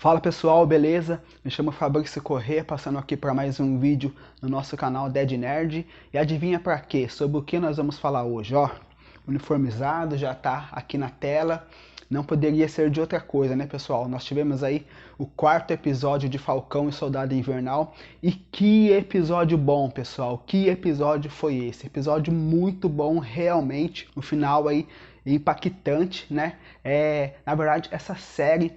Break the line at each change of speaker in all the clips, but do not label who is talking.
Fala pessoal, beleza? Me chamo Fabrício Corrêa, passando aqui para mais um vídeo no nosso canal Dead Nerd. E adivinha para quê? Sobre o que nós vamos falar hoje, ó. Uniformizado, já tá aqui na tela. Não poderia ser de outra coisa, né pessoal? Nós tivemos aí o 4º episódio de Falcão e Soldado Invernal. E que episódio bom, pessoal! Que episódio foi esse? Episódio muito bom, realmente. No final aí, impactante, né? Na verdade, essa série...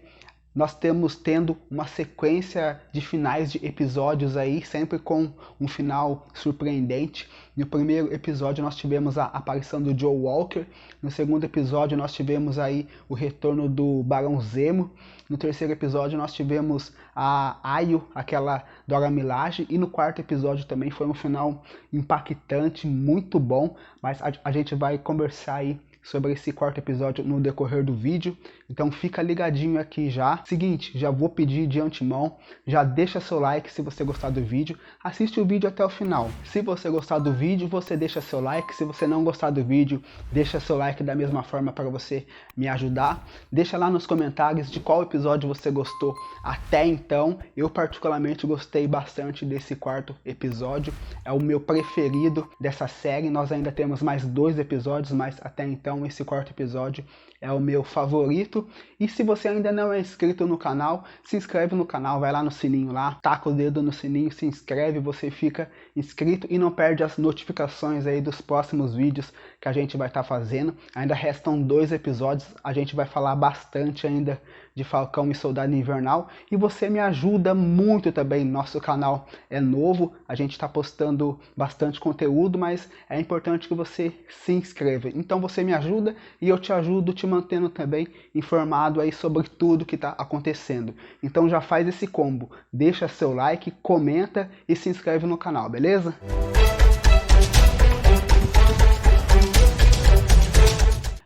Nós tendo uma sequência de finais de episódios aí, sempre com um final surpreendente. No primeiro episódio nós tivemos a aparição do Joe Walker. No segundo episódio nós tivemos aí o retorno do Barão Zemo. No terceiro episódio nós tivemos a Ayo, aquela Dora Milaje. E no 4º episódio também foi um final impactante, muito bom. Mas a gente vai conversar aí sobre esse 4º episódio no decorrer do vídeo, então fica ligadinho aqui já. Seguinte, já vou pedir de antemão, já deixa seu like se você gostar do vídeo, assiste o vídeo até o final. Se você gostar do vídeo, você deixa seu like, se você não gostar do vídeo, deixa seu like da mesma forma para você me ajudar. Deixa lá nos comentários de qual episódio você gostou até então. Eu particularmente gostei bastante desse 4º episódio, é o meu preferido dessa série. Nós ainda temos mais 2 episódios, mas até então esse 4º episódio é o meu favorito. E se você ainda não é inscrito no canal, se inscreve no canal, vai lá no sininho lá, taca o dedo no sininho, se inscreve, você fica inscrito e não perde as notificações aí dos próximos vídeos que a gente vai estar fazendo. Ainda restam 2 episódios, a gente vai falar bastante ainda de Falcão e Soldado Invernal, e você me ajuda muito também. Nosso canal é novo, a gente está postando bastante conteúdo, mas é importante que você se inscreva. Então você me ajuda e eu te ajudo te mantendo também informado aí sobre tudo que está acontecendo. Então já faz esse combo, deixa seu like, comenta e se inscreve no canal, beleza?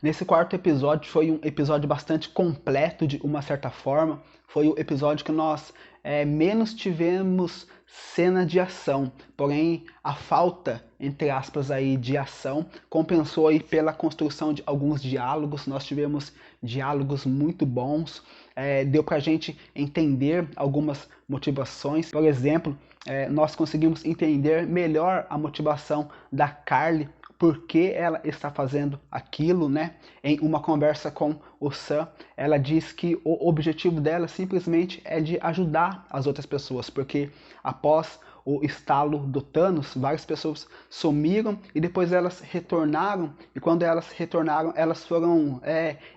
Nesse 4º episódio foi um episódio bastante completo de uma certa forma. Foi o episódio que nós menos tivemos cena de ação, porém a falta, entre aspas, aí, de ação compensou aí pela construção de alguns diálogos. Nós tivemos diálogos muito bons, deu pra gente entender algumas motivações. Por exemplo, nós conseguimos entender melhor a motivação da Carly, por que ela está fazendo aquilo, né? Em uma conversa com o Sam, ela diz que o objetivo dela simplesmente é de ajudar as outras pessoas, porque após o estalo do Thanos, várias pessoas sumiram e depois elas retornaram, e quando elas retornaram, elas foram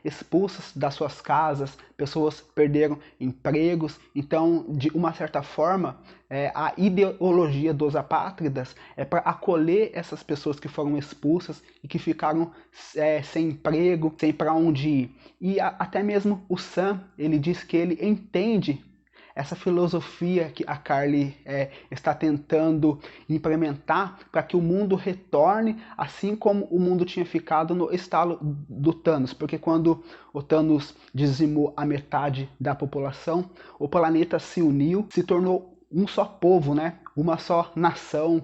expulsas das suas casas, pessoas perderam empregos. Então, de uma certa forma, a ideologia dos apátridas é para acolher essas pessoas que foram expulsas e que ficaram sem emprego, sem para onde ir. E até mesmo o Sam, ele diz que ele entende essa filosofia que a Carly está tentando implementar para que o mundo retorne assim como o mundo tinha ficado no estalo do Thanos. Porque quando o Thanos dizimou a metade da população, o planeta se uniu, se tornou um só povo, né? Uma só nação,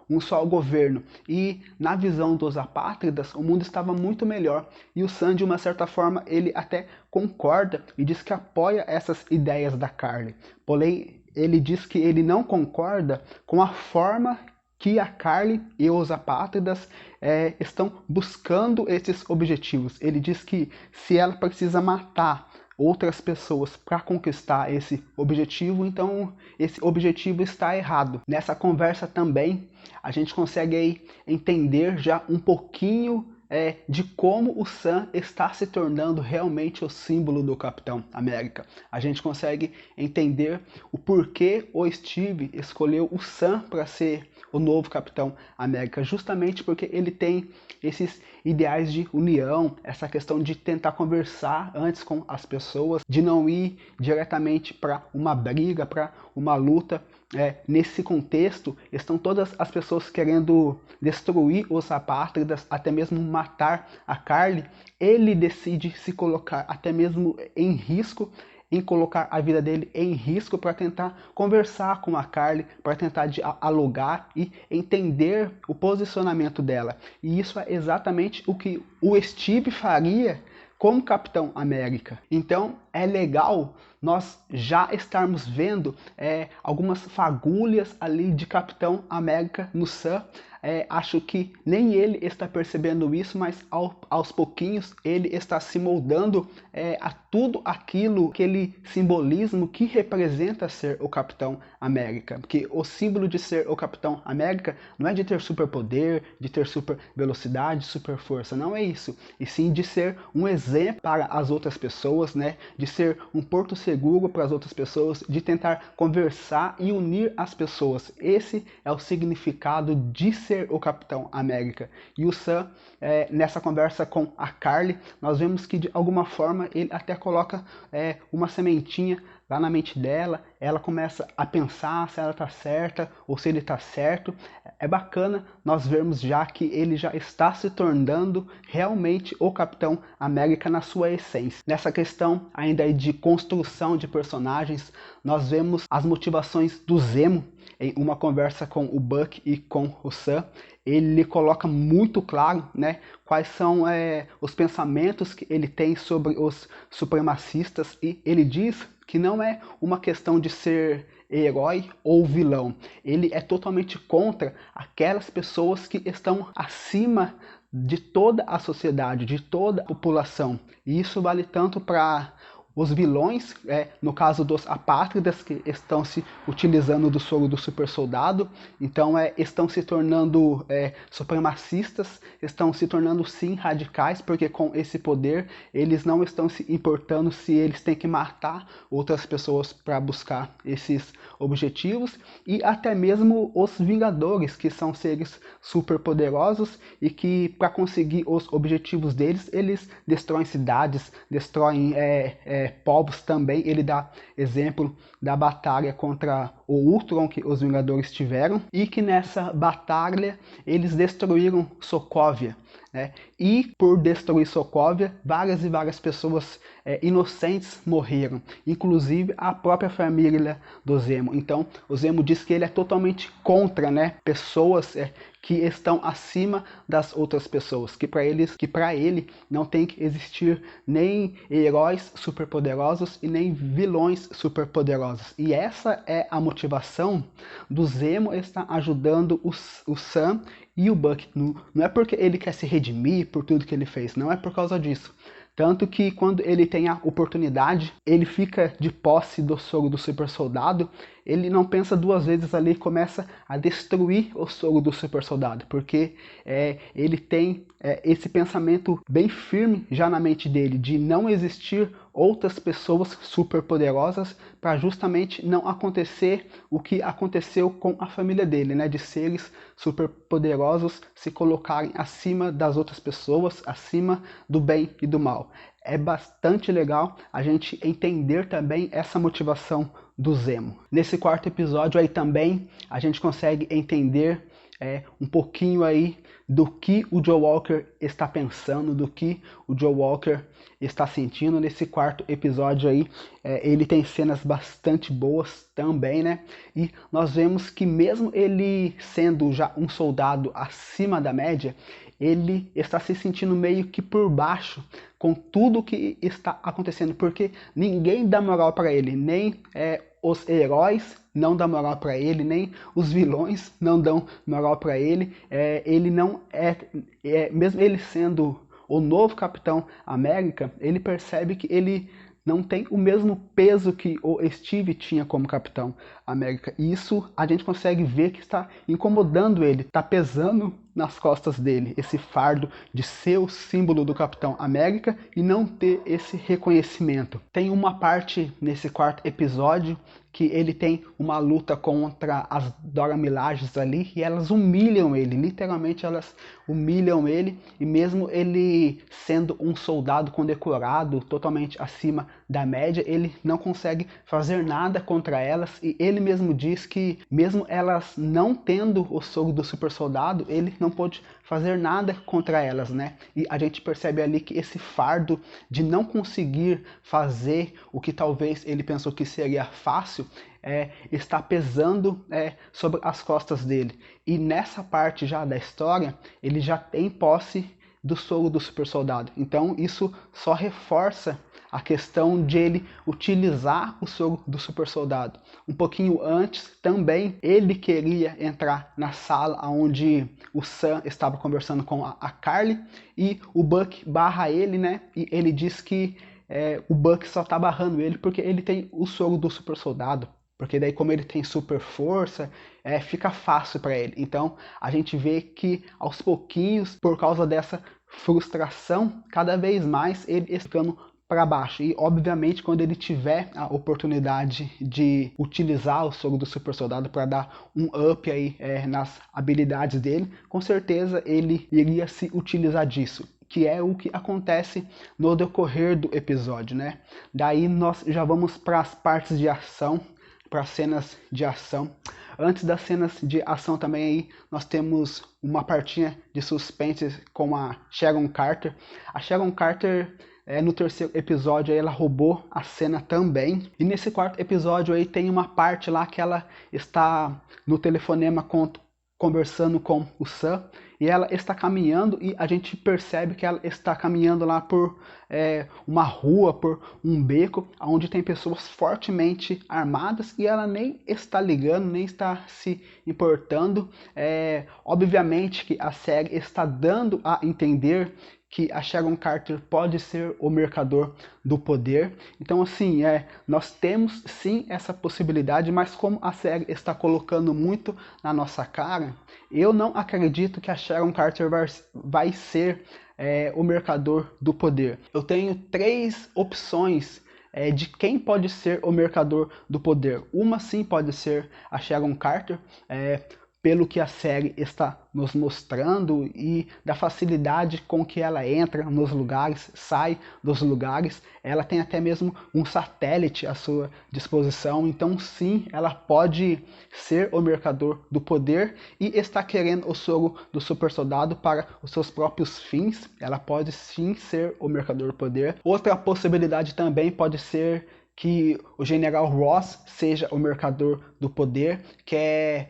um só governo. E na visão dos apátridas, o mundo estava muito melhor. E o Sam, de uma certa forma, ele até concorda e diz que apoia essas ideias da Carly. Porém, ele diz que ele não concorda com a forma que a Carly e os apátridas estão buscando esses objetivos. Ele diz que se ela precisa matar outras pessoas para conquistar esse objetivo, então esse objetivo está errado. Nessa conversa também a gente consegue aí entender já um pouquinho de como o Sam está se tornando realmente o símbolo do Capitão América. A gente consegue entender o porquê o Steve escolheu o Sam para ser o novo Capitão América, justamente porque ele tem esses ideais de união, essa questão de tentar conversar antes com as pessoas, de não ir diretamente para uma briga, para uma luta. Nesse contexto, estão todas as pessoas querendo destruir os apátridas, até mesmo matar a Carly. Ele decide se colocar até mesmo em risco, em colocar a vida dele em risco para tentar conversar com a Carly, para tentar dialogar e entender o posicionamento dela. E isso é exatamente o que o Steve faria como Capitão América. Então é legal nós já estarmos vendo algumas fagulhas ali de Capitão América no Sam. Acho que nem ele está percebendo isso, mas aos pouquinhos ele está se moldando a tudo aquilo, aquele simbolismo que representa ser o Capitão América. Porque o símbolo de ser o Capitão América não é de ter superpoder, de ter super velocidade, super força, não é isso. E sim de ser um exemplo para as outras pessoas, né? De ser um porto seguro para as outras pessoas, de tentar conversar e unir as pessoas. Esse é o significado de ser o Capitão América. E o Sam, nessa conversa com a Carly, nós vemos que de alguma forma ele até coloca uma sementinha lá na mente dela, ela começa a pensar se ela está certa ou se ele está certo. É bacana nós vermos já que ele já está se tornando realmente o Capitão América na sua essência. Nessa questão ainda de construção de personagens, nós vemos as motivações do Zemo em uma conversa com o Buck e com o Sam. Ele coloca muito claro, né, quais são os pensamentos que ele tem sobre os supremacistas, e ele diz que não é uma questão de ser herói ou vilão. Ele é totalmente contra aquelas pessoas que estão acima de toda a sociedade, de toda a população. E isso vale tanto para os vilões, no caso dos apátridas, que estão se utilizando do soro do super soldado, então estão se tornando supremacistas, estão se tornando sim radicais, porque com esse poder eles não estão se importando se eles têm que matar outras pessoas para buscar esses objetivos, e até mesmo os Vingadores, que são seres super poderosos e que para conseguir os objetivos deles, eles destroem cidades, destroem povos também. Ele dá exemplo da batalha contra o Ultron que os Vingadores tiveram, e que nessa batalha eles destruíram Sokovia, né? E por destruir Sokovia, várias e várias pessoas inocentes morreram, inclusive a própria família do Zemo. Então o Zemo diz que ele é totalmente contra, né, pessoas que estão acima das outras pessoas, que para ele não tem que existir nem heróis superpoderosos e nem vilões superpoderosos. E essa é a motivação do Zemo estar ajudando o Sam e o Buck. Não é porque ele quer se redimir por tudo que ele fez, não é por causa disso. Tanto que quando ele tem a oportunidade, ele fica de posse do soro do super soldado, ele não pensa duas vezes ali, começa a destruir o soro do super soldado, porque ele tem esse pensamento bem firme já na mente dele, de não existir outras pessoas super poderosas, para justamente não acontecer o que aconteceu com a família dele, né? De seres super poderosos se colocarem acima das outras pessoas, acima do bem e do mal. É bastante legal a gente entender também essa motivação do Zemo. Nesse quarto episódio aí também a gente consegue entender um pouquinho aí do que o Joe Walker está pensando, do que o Joe Walker está sentindo. Nesse quarto episódio aí, ele tem cenas bastante boas também, né? E nós vemos que mesmo ele sendo já um soldado acima da média, ele está se sentindo meio que por baixo com tudo que está acontecendo, porque ninguém dá moral para ele, nem os heróis não dão moral para ele, nem os vilões não dão moral para ele. Ele não mesmo ele sendo o novo Capitão América, ele percebe que ele não tem o mesmo peso que o Steve tinha como Capitão América. E isso a gente consegue ver que está incomodando ele, está pesando nas costas dele, esse fardo de ser o símbolo do Capitão América e não ter esse reconhecimento. Tem uma parte nesse quarto episódio que ele tem uma luta contra as Dora Milajes ali, e elas humilham ele, literalmente elas humilham ele, e mesmo ele sendo um soldado condecorado, totalmente acima da média, ele não consegue fazer nada contra elas, e ele mesmo diz que mesmo elas não tendo o soro do super soldado, ele não pode fazer nada contra elas, né? E a gente percebe ali que esse fardo de não conseguir fazer o que talvez ele pensou que seria fácil, está pesando sobre as costas dele. E nessa parte já da história, ele já tem posse do soro do super soldado. Então isso só reforça a questão de ele utilizar o soro do super soldado. Um pouquinho antes, também, ele queria entrar na sala onde o Sam estava conversando com a Carly, e o Buck barra ele, né? E ele diz que o Buck só tá barrando ele porque ele tem o soro do super soldado. Porque daí, como ele tem super força, fica fácil para ele. Então, a gente vê que, aos pouquinhos, por causa dessa frustração, cada vez mais ele está ficando para baixo. E, obviamente, quando ele tiver a oportunidade de utilizar o soro do super soldado para dar um up aí nas habilidades dele, com certeza ele iria se utilizar disso, que é o que acontece no decorrer do episódio, né? Daí nós já vamos para as partes de ação, para as cenas de ação. Antes das cenas de ação também aí, nós temos uma partinha de suspense com a Sharon Carter. A Sharon Carter, no terceiro episódio, aí, ela roubou a cena também. E nesse quarto episódio aí tem uma parte lá que ela está no telefonema conversando com o Sam, e ela está caminhando, e a gente percebe que ela está caminhando lá por uma rua, por um beco, onde tem pessoas fortemente armadas, e ela nem está ligando, nem está se importando. Obviamente que a série está dando a entender que a Sharon Carter pode ser o mercador do poder. Então, assim, nós temos sim essa possibilidade, mas como a série está colocando muito na nossa cara, eu não acredito que a Sharon Carter vai ser o mercador do poder. Eu tenho 3 opções de quem pode ser o mercador do poder. Uma sim pode ser a Sharon Carter, pelo que a série está nos mostrando e da facilidade com que ela entra nos lugares, sai dos lugares. Ela tem até mesmo um satélite à sua disposição, então sim, ela pode ser o mercador do poder e está querendo o soro do super soldado para os seus próprios fins. Ela pode sim ser o mercador do poder. Outra possibilidade também pode ser que o General Ross seja o mercador do poder, que é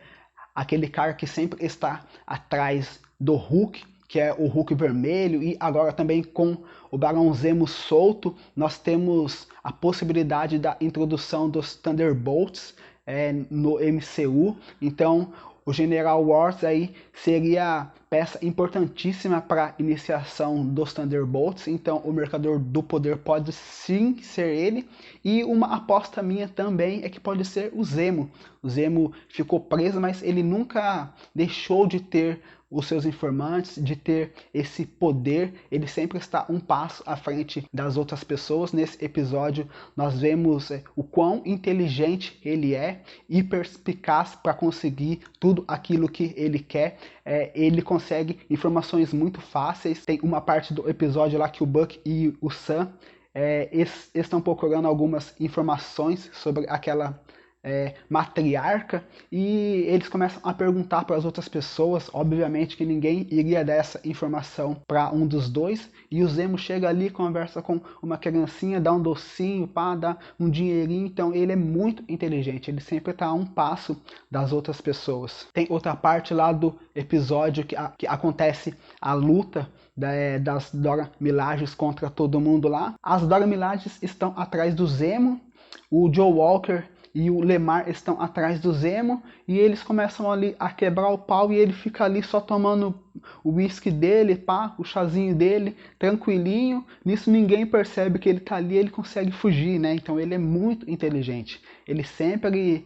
aquele cara que sempre está atrás do Hulk, que é o Hulk vermelho, e agora também com o Barão Zemo solto, nós temos a possibilidade da introdução dos Thunderbolts no MCU. Então o General Ross aí seria peça importantíssima para a iniciação dos Thunderbolts. Então o mercador do poder pode sim ser ele. E uma aposta minha também é que pode ser o Zemo. O Zemo ficou preso, mas ele nunca deixou de ter os seus informantes, de ter esse poder. Ele sempre está um passo à frente das outras pessoas. Nesse episódio nós vemos o quão inteligente ele é e perspicaz para conseguir tudo aquilo que ele quer. Ele consegue informações muito fáceis. Tem uma parte do episódio lá que o Buck e o Sam estão procurando algumas informações sobre aquela matriarca, e eles começam a perguntar para as outras pessoas. Obviamente que ninguém iria dar essa informação para um dos dois, e o Zemo chega ali, conversa com uma criancinha, dá um docinho, dá um dinheirinho. Então ele é muito inteligente, ele sempre está a um passo das outras pessoas. Tem outra parte lá do episódio que acontece a luta das Dora Milajes contra todo mundo lá. As Dora Milajes estão atrás do Zemo, o Joe Walker e o Lemar estão atrás do Zemo, e eles começam ali a quebrar o pau, e ele fica ali só tomando o uísque dele, o chazinho dele, tranquilinho. Nisso ninguém percebe que ele tá ali, ele consegue fugir, né? Então ele é muito inteligente. Ele sempre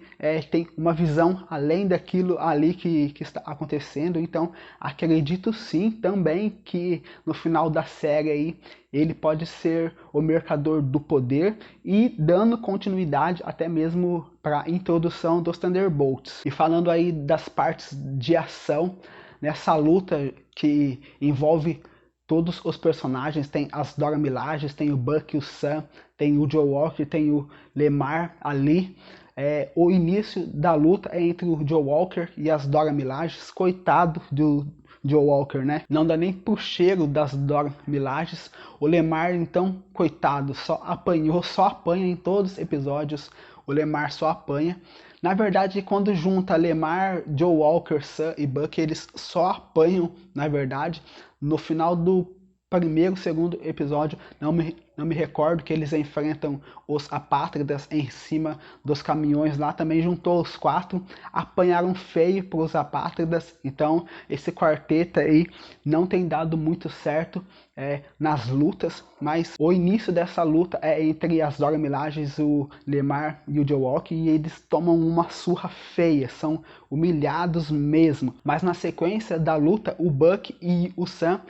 tem uma visão além daquilo ali que está acontecendo. Então acredito sim também que no final da série aí ele pode ser o mercador do poder, e dando continuidade até mesmo para a introdução dos Thunderbolts. E falando aí das partes de ação, nessa luta que envolve todos os personagens, tem as Dora Milajes, tem o Buck, o Sam, tem o Joe Walker, tem o Lemar ali. O início da luta é entre o Joe Walker e as Dora Milajes. Coitado do Joe Walker, né? Não dá nem pro cheiro das Dora Milajes. O Lemar, então, coitado, só apanha em todos os episódios. O Lemar só apanha. Na verdade, quando junta Lemar, Joe Walker, Sam e Buck, eles só apanham, na verdade. No final do primeiro, segundo episódio, não me recordo, que eles enfrentam os apátridas em cima dos caminhões lá, também juntou os 4, apanharam feio para os apátridas, então esse quarteto aí não tem dado muito certo nas lutas, mas o início dessa luta é entre as Dora Milaje, o Lemar e o Joe Walker, e eles tomam uma surra feia, são humilhados mesmo, mas na sequência da luta, o Buck e o Sam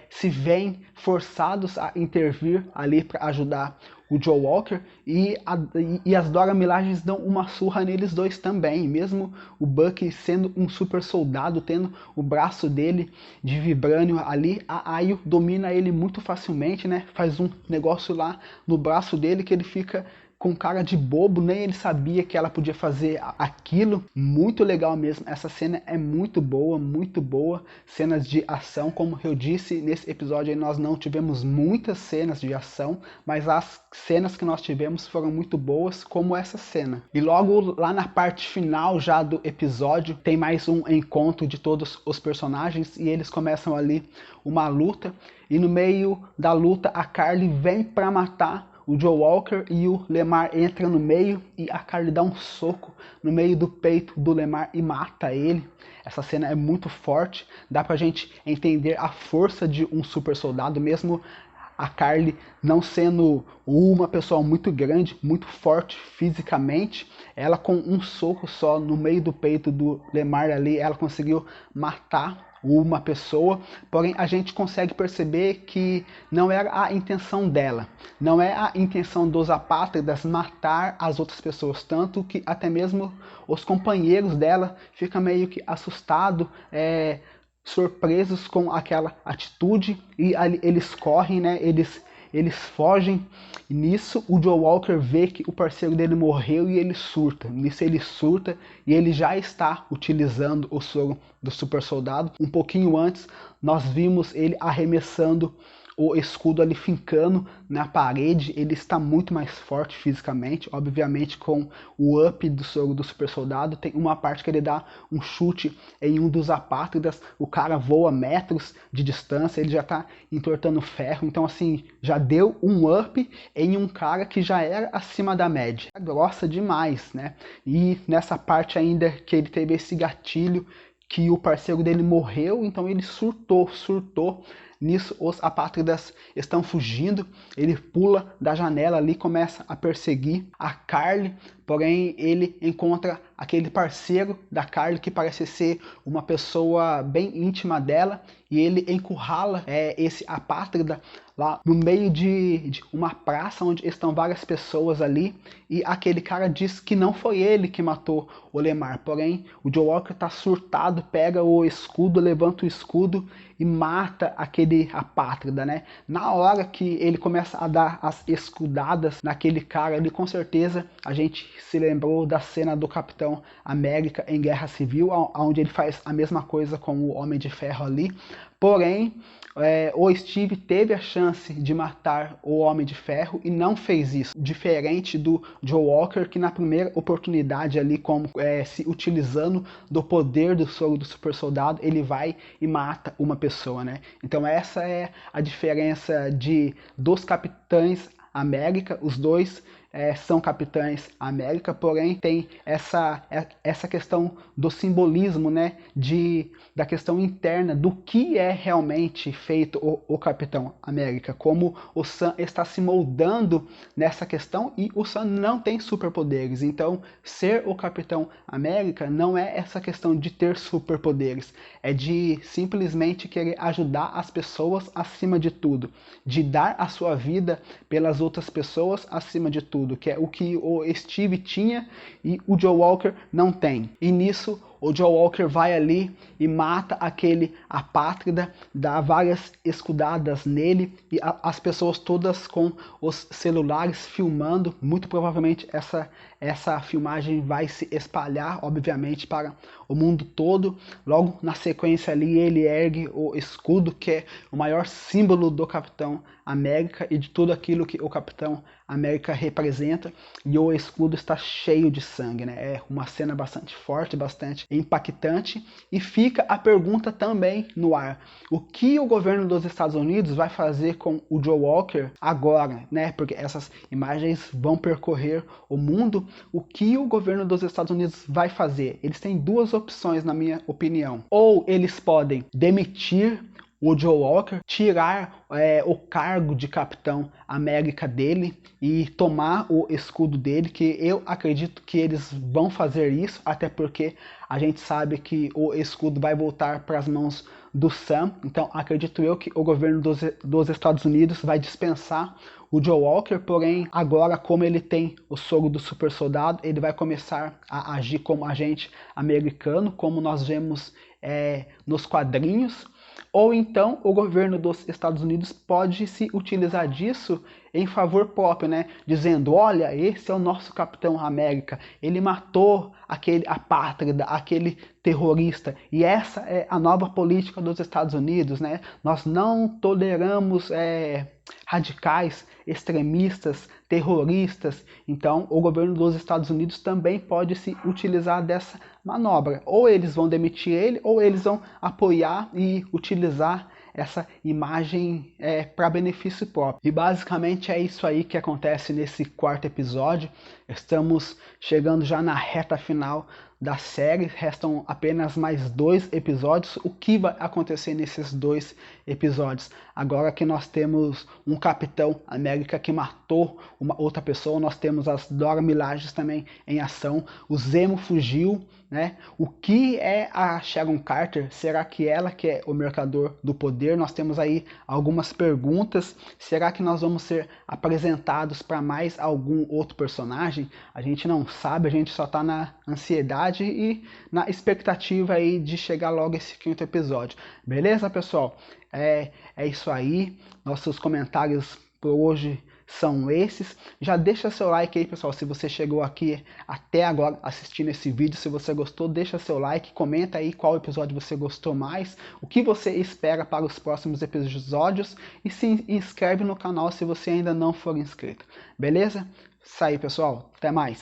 se veem forçados a intervir ali para ajudar o Joe Walker, e as Dora Milaje dão uma surra neles dois também, mesmo o Buck sendo um super soldado, tendo o braço dele de vibrânio ali, a Ayo domina ele muito facilmente, né? Faz um negócio lá no braço dele que ele fica com cara de bobo, nem ele sabia que ela podia fazer aquilo. Muito legal mesmo, essa cena é muito boa, cenas de ação, como eu disse, nesse episódio aí nós não tivemos muitas cenas de ação, mas as cenas que nós tivemos foram muito boas, como essa cena. E logo lá na parte final já do episódio, tem mais um encontro de todos os personagens, e eles começam ali uma luta, e no meio da luta a Carly vem para matar o Joe Walker, e o Lemar entra no meio e a Carly dá um soco no meio do peito do Lemar e mata ele. Essa cena é muito forte, dá pra gente entender a força de um super soldado, mesmo a Carly não sendo uma pessoa muito grande, muito forte fisicamente, ela com um soco só no meio do peito do Lemar ali, ela conseguiu matar uma pessoa, porém a gente consegue perceber que não era a intenção dela, não é a intenção dos apátridas matar as outras pessoas, tanto que até mesmo os companheiros dela ficam meio que assustados, surpresos com aquela atitude, e ali eles correm, né? Eles fogem, e nisso o Joe Walker vê que o parceiro dele morreu e ele surta. Nisso ele surta e ele já está utilizando o soro do super soldado. Um pouquinho antes nós vimos ele arremessando o escudo ali, fincando na parede. Ele está muito mais forte fisicamente, obviamente com o up do soro do super soldado. Tem uma parte que ele dá um chute em um dos apátridas, o cara voa metros de distância, ele já está entortando ferro, então assim, já deu um up em um cara que já era acima da média. É grossa demais, né? E nessa parte ainda que ele teve esse gatilho, que o parceiro dele morreu, então ele surtou. Nisso os apátridas estão fugindo, ele pula da janela ali, começa a perseguir a Carly, porém ele encontra aquele parceiro da Carly que parece ser uma pessoa bem íntima dela, e ele encurrala esse apátrida lá no meio de uma praça onde estão várias pessoas ali, e aquele cara diz que não foi ele que matou o Lemar, porém o Joe Walker está surtado, pega o escudo, levanta o escudo e mata aquele apátrida, né? Na hora que ele começa a dar as escudadas naquele cara ali, com certeza a gente se lembrou da cena do Capitão América em Guerra Civil, onde ele faz a mesma coisa com o Homem de Ferro ali. Porém, o Steve teve a chance de matar o Homem de Ferro e não fez isso. Diferente do Joe Walker, que na primeira oportunidade ali, como se utilizando do poder do soro do super soldado, ele vai e mata uma pessoa, né? Então essa é a diferença dos Capitães América. Os dois são Capitães América, porém tem essa questão do simbolismo, né, da questão interna do que é realmente feito o Capitão América, como o Sam está se moldando nessa questão, e o Sam não tem superpoderes, então ser o Capitão América não é essa questão de ter superpoderes, é de simplesmente querer ajudar as pessoas acima de tudo, de dar a sua vida pelas outras pessoas acima de tudo, que é o que o Steve tinha e o Joe Walker não tem. E nisso o Joe Walker vai ali e mata aquele apátrida, dá várias escudadas nele, e as pessoas todas com os celulares filmando. Muito provavelmente essa filmagem vai se espalhar, obviamente, para o mundo todo. Logo na sequência ali ele ergue o escudo, que é o maior símbolo do Capitão América e de tudo aquilo que o Capitão América representa, e o escudo está cheio de sangue, né? É uma cena bastante forte, bastante impactante. E fica a pergunta também no ar: o que o governo dos Estados Unidos vai fazer com o Joe Walker agora, né? Porque essas imagens vão percorrer o mundo. O que o governo dos Estados Unidos vai fazer? Eles têm duas opções, na minha opinião. Ou eles podem demitir o Joe Walker, tirar o cargo de Capitão América dele e tomar o escudo dele, que eu acredito que eles vão fazer isso, até porque a gente sabe que o escudo vai voltar para as mãos do Sam. Então acredito eu que o governo dos Estados Unidos vai dispensar o Joe Walker, porém agora, como ele tem o soro do super soldado, ele vai começar a agir como agente americano, como nós vemos nos quadrinhos. Ou então o governo dos Estados Unidos pode se utilizar disso em favor próprio, né? Dizendo: olha, esse é o nosso Capitão América, ele matou aquele apátrida, aquele terrorista, e essa é a nova política dos Estados Unidos, né? Nós não toleramos radicais, extremistas, terroristas. Então o governo dos Estados Unidos também pode se utilizar dessa manobra. Ou eles vão demitir ele, ou eles vão apoiar e utilizar essa imagem para benefício próprio. E basicamente é isso aí que acontece nesse quarto episódio. Estamos chegando já na reta final da série, restam apenas mais 2 episódios. O que vai acontecer nesses 2 episódios? Agora que nós temos um Capitão América que matou uma outra pessoa, nós temos as Dora Milaje também em ação, o Zemo fugiu, né? O que é a Sharon Carter? Será que ela que é o mercador do poder? Nós temos aí algumas perguntas. Será que nós vamos ser apresentados para mais algum outro personagem? A gente não sabe, a gente só está na ansiedade e na expectativa aí de chegar logo esse 5º episódio. Beleza, pessoal? É isso aí. Nossos comentários por hoje são esses. Já deixa seu like aí, pessoal, se você chegou aqui até agora assistindo esse vídeo. Se você gostou, deixa seu like, comenta aí qual episódio você gostou mais, o que você espera para os próximos episódios e se inscreve no canal se você ainda não for inscrito. Beleza? Isso aí, pessoal. Até mais.